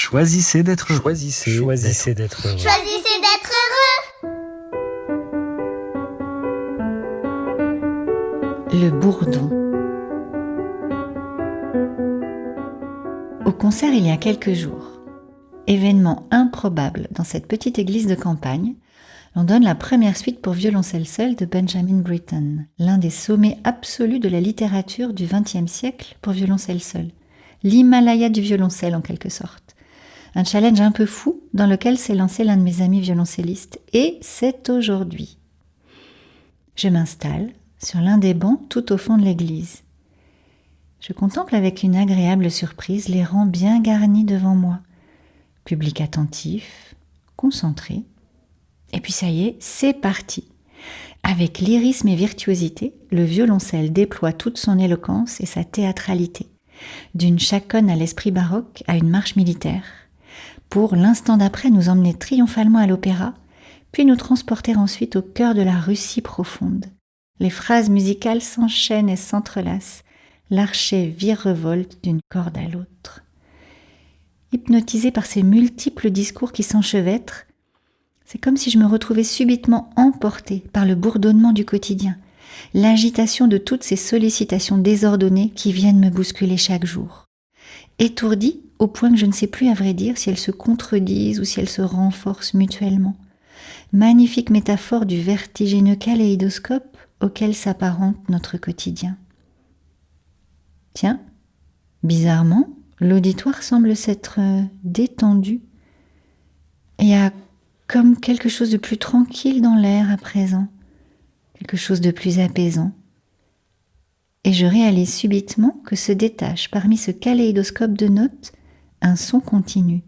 Choisissez d'être heureux. Choisissez d'être heureux. Choisissez d'être heureux. Le bourdon. Au concert il y a quelques jours, événement improbable dans cette petite église de campagne, on donne la première suite pour violoncelle seul de Benjamin Britten, l'un des sommets absolus de la littérature du XXe siècle pour violoncelle seul. L'Himalaya du violoncelle en quelque sorte. Un challenge un peu fou dans lequel s'est lancé l'un de mes amis violoncellistes, et c'est aujourd'hui. Je m'installe sur l'un des bancs tout au fond de l'église. Je contemple avec une agréable surprise les rangs bien garnis devant moi. Public attentif, concentré. Et puis ça y est, c'est parti. Avec lyrisme et virtuosité, le violoncelle déploie toute son éloquence et sa théâtralité. D'une chaconne à l'esprit baroque à une marche militaire, pour l'instant d'après nous emmener triomphalement à l'opéra, puis nous transporter ensuite au cœur de la Russie profonde. Les phrases musicales s'enchaînent et s'entrelacent, l'archet virevolte d'une corde à l'autre. Hypnotisée par ces multiples discours qui s'enchevêtrent, c'est comme si je me retrouvais subitement emportée par le bourdonnement du quotidien, l'agitation de toutes ces sollicitations désordonnées qui viennent me bousculer chaque jour. Étourdie au point que je ne sais plus à vrai dire si elles se contredisent ou si elles se renforcent mutuellement. Magnifique métaphore du vertigineux kaléidoscope auquel s'apparente notre quotidien. Tiens, bizarrement, l'auditoire semble s'être détendu. Il y a comme quelque chose de plus tranquille dans l'air à présent, quelque chose de plus apaisant. Et je réalise subitement que se détache parmi ce kaléidoscope de notes un son continu.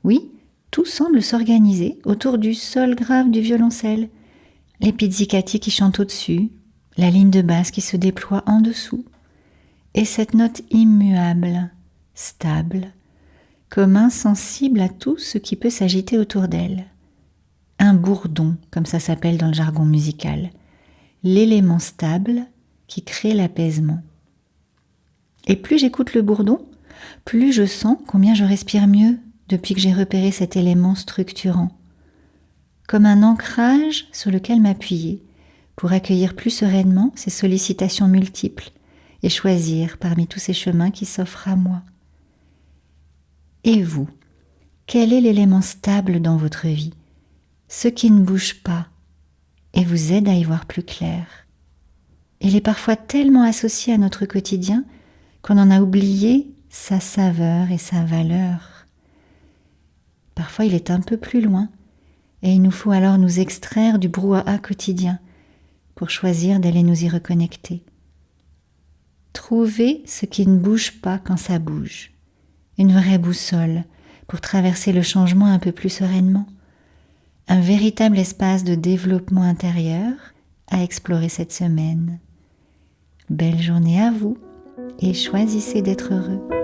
Oui, tout semble s'organiser autour du sol grave du violoncelle, les pizzicati qui chantent au-dessus, la ligne de basse qui se déploie en dessous, et cette note immuable, stable, comme insensible à tout ce qui peut s'agiter autour d'elle. Un bourdon, comme ça s'appelle dans le jargon musical, l'élément stable qui crée l'apaisement. Et plus j'écoute le bourdon, plus je sens combien je respire mieux depuis que j'ai repéré cet élément structurant, comme un ancrage sur lequel m'appuyer pour accueillir plus sereinement ces sollicitations multiples et choisir parmi tous ces chemins qui s'offrent à moi. Et vous, quel est l'élément stable dans votre vie, ce qui ne bouge pas et vous aide à y voir plus clair? Il est parfois tellement associé à notre quotidien qu'on en a oublié sa saveur et sa valeur. Parfois il est un peu plus loin et il nous faut alors nous extraire du brouhaha quotidien pour choisir d'aller nous y reconnecter. Trouver ce qui ne bouge pas quand ça bouge. Une vraie boussole pour traverser le changement un peu plus sereinement. Un véritable espace de développement intérieur à explorer cette semaine. Belle journée à vous et choisissez d'être heureux.